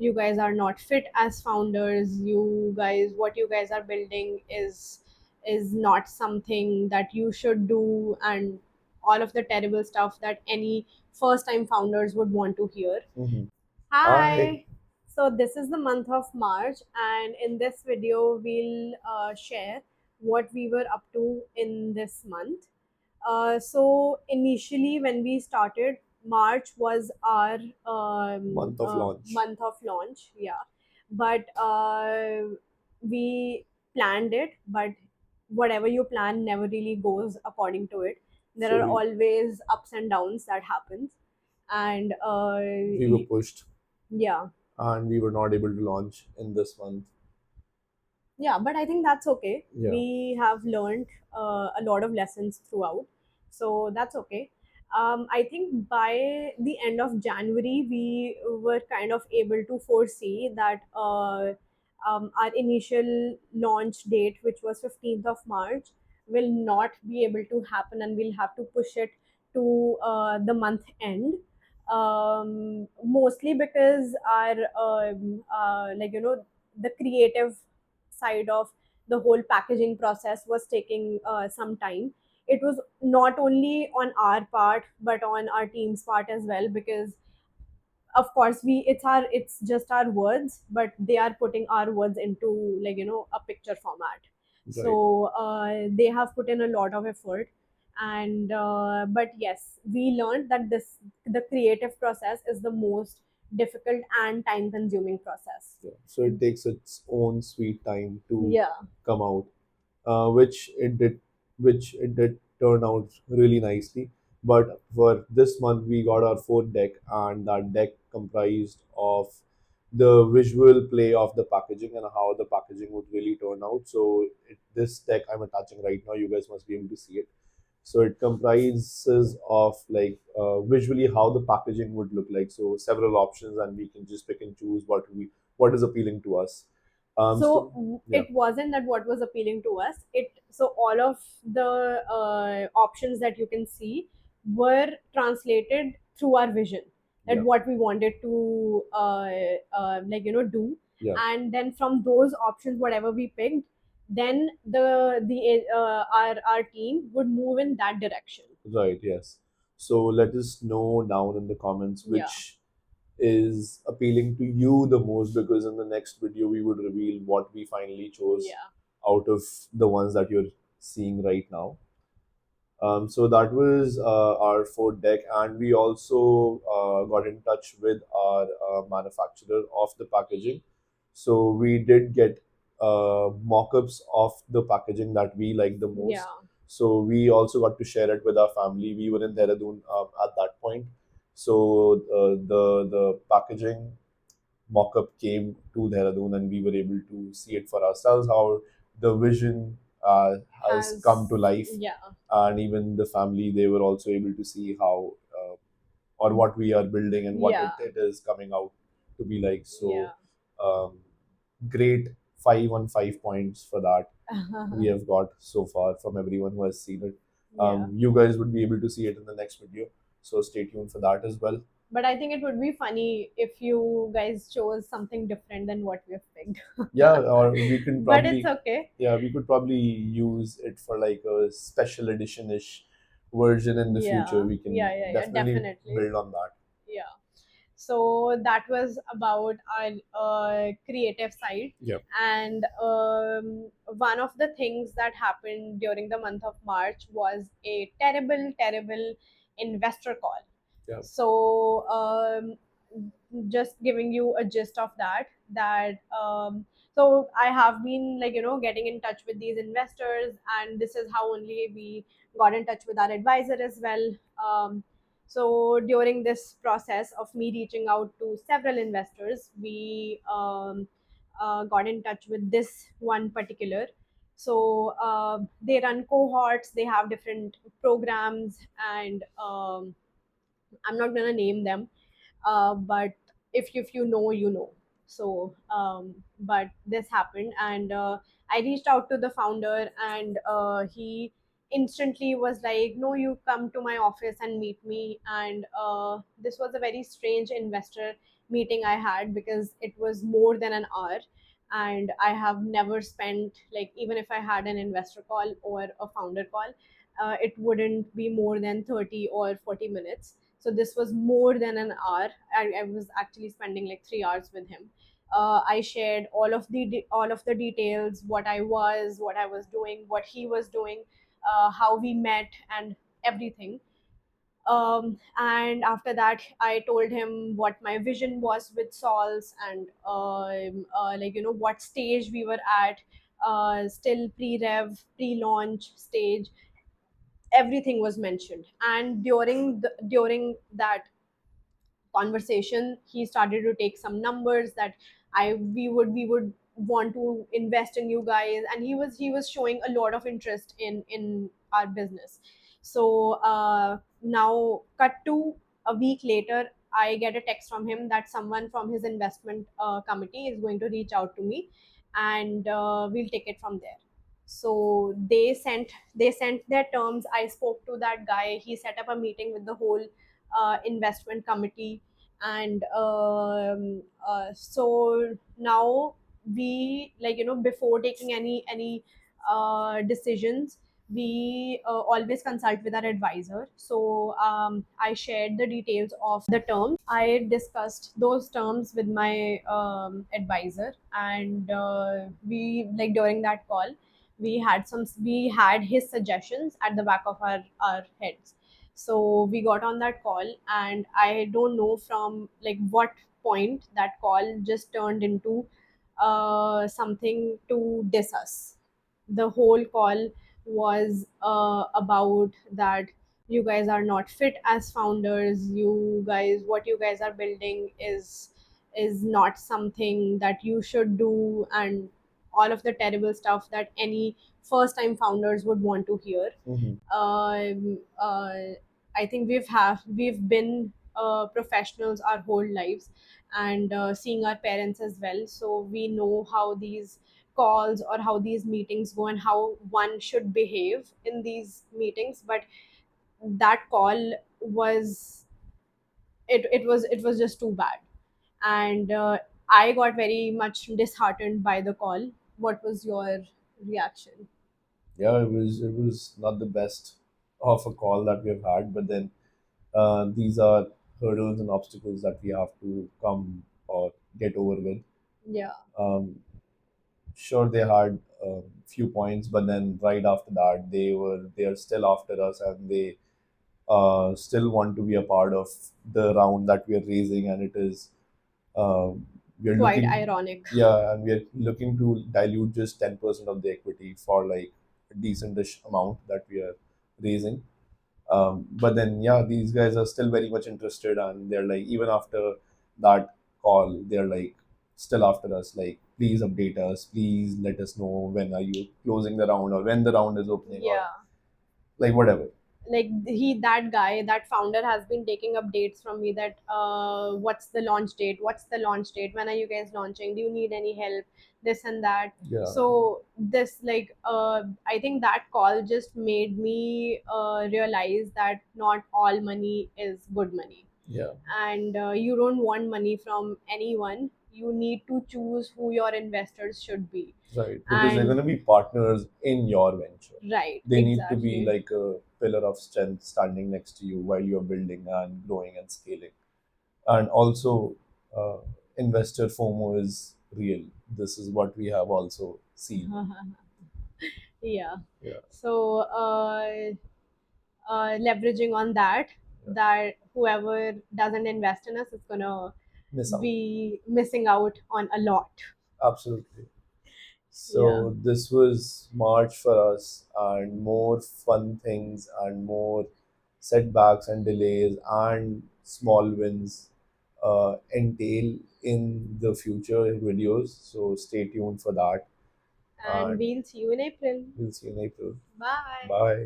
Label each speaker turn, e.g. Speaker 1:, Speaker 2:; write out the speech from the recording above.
Speaker 1: you guys are not fit as founders. What you guys are building is not something that you should do, and all of the terrible stuff that any first time founders would want to hear.
Speaker 2: Mm-hmm. Hi.
Speaker 1: Hi. So this is the month of March, and in this video, we'll share what we were up to in this month. So initially, when we started, March was our
Speaker 2: Month of launch.
Speaker 1: month of launch. Yeah, but we planned it, but whatever you plan never really goes according to it. There
Speaker 2: So
Speaker 1: are
Speaker 2: we
Speaker 1: always ups and downs that happens, and
Speaker 2: we were pushed
Speaker 1: yeah,
Speaker 2: and we were not able to launch in this month.
Speaker 1: yeah, but I think that's okay.
Speaker 2: Yeah.
Speaker 1: We have learned a lot of lessons throughout, so that's okay. I think by the end of January, we were kind of able to foresee that our initial launch date, which was 15th of March, will not be able to happen, and we'll have to push it to the month end. Mostly because our the creative side of the whole packaging process was taking some time. It was not only on our part but on our team's part as well, because of course it's just our words, but they are putting our words into a picture format.
Speaker 2: Right.
Speaker 1: So they have put in a lot of effort, and but yes, we learned that the creative process is the most difficult and time consuming process.
Speaker 2: Yeah. So it takes its own sweet time to
Speaker 1: Yeah.
Speaker 2: come out, which it did, turn out really nicely. But for this month, we got our fourth deck, and that deck comprised of the visual play of the packaging and how the packaging would really turn out. So this deck I'm attaching right now, you guys must be able to see it. So it comprises of like visually how the packaging would look like. So several options, and we can just pick and choose what is appealing to us. So
Speaker 1: So
Speaker 2: yeah,
Speaker 1: it wasn't that what was appealing to us. So all of the options that you can see were translated through our vision, that
Speaker 2: yeah,
Speaker 1: what we wanted to do,
Speaker 2: yeah.
Speaker 1: and then from those options, whatever we picked, then the our team would move in that direction.
Speaker 2: Right, yes. So let us know down in the comments
Speaker 1: Yeah,
Speaker 2: which is appealing to you the most, because in the next video we would reveal what we finally chose
Speaker 1: yeah,
Speaker 2: out of the ones that you're seeing right now. So that was our Ford deck, and we also got in touch with our manufacturer of the packaging. So we did get mock-ups of the packaging that we like the most.
Speaker 1: yeah.
Speaker 2: So we also got to share it with our family. We were in Dehradun at that point, so the packaging mock-up came to Dehradun, and we were able to see it for ourselves how the vision has come to
Speaker 1: Has
Speaker 2: life,
Speaker 1: Yeah,
Speaker 2: and even the family, they were also able to see how or what we are building and what
Speaker 1: yeah,
Speaker 2: it is coming out to be like. So
Speaker 1: yeah.
Speaker 2: um, great 5 on 5 points for that we have got so far from everyone who has seen it.
Speaker 1: Yeah.
Speaker 2: You guys would be able to see it in the next video, so stay tuned for that as well.
Speaker 1: But I think it would be funny if you guys chose something different than what we've picked.
Speaker 2: Yeah, or we can
Speaker 1: But it's
Speaker 2: probably,
Speaker 1: okay.
Speaker 2: yeah, we could probably use it for like a special edition ish version in the future.
Speaker 1: Yeah,
Speaker 2: We can
Speaker 1: yeah, yeah, yeah,
Speaker 2: definitely
Speaker 1: definitely.
Speaker 2: build on that.
Speaker 1: Yeah. So that was about our creative side.
Speaker 2: Yeah.
Speaker 1: And one of the things that happened during the month of March was a terrible, terrible investor call.
Speaker 2: Yeah.
Speaker 1: So just giving you a gist of that so I have been getting in touch with these investors, and this is how only we got in touch with our advisor as well. So during this process of me reaching out to several investors, we got in touch with this one particular. So they run cohorts, they have different programs, and I'm not gonna name them, but if you know, you know. So but this happened, and I reached out to the founder, and he instantly was like, no, you come to my office and meet me. And this was a very strange investor, meeting I had, because it was more than an hour. And I have never spent, like, even if I had an investor call or a founder call, it wouldn't be more than 30 or 40 minutes. So this was more than an hour. I was actually spending like 3 hours with him. I shared all of the details, what I was doing, what he was doing, how we met, and everything. And after that, I told him what my vision was with Sols, and like, what stage we were at, still pre-rev, pre-launch stage. Everything was mentioned. And during that conversation, he started to take some numbers that we would want to invest in you guys. And he was showing a lot of interest in our business. So now, cut to a week later, I get a text from him that someone from his investment committee is going to reach out to me, and we'll take it from there. So they sent their terms. I spoke to that guy. He set up a meeting with the whole investment committee. And so now, we, like, before taking any decisions, we always consult with our advisor. So I shared the details of the terms. I discussed those terms with my advisor. And we, like, during that call, we had his suggestions at the back of our heads. So we got on that call, and I don't know from, like, what point that call just turned into something to diss us. The whole call was about that you guys are not fit as founders. You guys, what you guys are building is not something that you should do, and all of the terrible stuff that any first time founders would want to hear.
Speaker 2: Mm-hmm.
Speaker 1: I think we've been professionals our whole lives, and seeing our parents as well. So we know how these calls or how these meetings go, and how one should behave in these meetings. But that call was, it was just too bad. And I got very much disheartened by the call. What was your reaction?
Speaker 2: Yeah, it was not the best of a call that we have had, but then these are hurdles and obstacles that we have to come or get over with.
Speaker 1: Yeah,
Speaker 2: Um, sure, they had a few points, but then right after that, they are still after us, and they still want to be a part of the round that we are raising, and it is we are
Speaker 1: quite
Speaker 2: looking,
Speaker 1: ironic.
Speaker 2: yeah, and we are looking to dilute just 10% of the equity for like a decentish amount that we are raising. But then, yeah, these guys are still very much interested, and they're like, even after that call, they're like, still after us, like, please update us, please let us know when are you closing the round, or when the round is opening, or
Speaker 1: Yeah,
Speaker 2: like whatever.
Speaker 1: like, that guy, that founder, has been taking updates from me that what's the launch date, when are you guys launching, do you need any help, this and that.
Speaker 2: Yeah,
Speaker 1: So this, like, I think that call just made me realize that not all money is good money.
Speaker 2: yeah,
Speaker 1: And you don't want money from anyone. You need to choose who your investors should be.
Speaker 2: right. Because they're
Speaker 1: And
Speaker 2: going to be partners in your venture.
Speaker 1: right,
Speaker 2: They need to be
Speaker 1: exactly.
Speaker 2: like a pillar of strength standing next to you while you're building and growing and scaling. And also, uh, investor FOMO is real. This is what we have also seen.
Speaker 1: Yeah.
Speaker 2: Yeah,
Speaker 1: So leveraging on that,
Speaker 2: yeah.
Speaker 1: that whoever doesn't invest in us is gonna
Speaker 2: Miss out.
Speaker 1: be missing out on a lot.
Speaker 2: Absolutely.
Speaker 1: Yeah.
Speaker 2: So this was March for us, and more fun things and more setbacks and delays and small wins entail in the future videos. So stay tuned for that,
Speaker 1: And
Speaker 2: and
Speaker 1: we'll see you in April.
Speaker 2: we'll see you in April.
Speaker 1: Bye.
Speaker 2: Bye.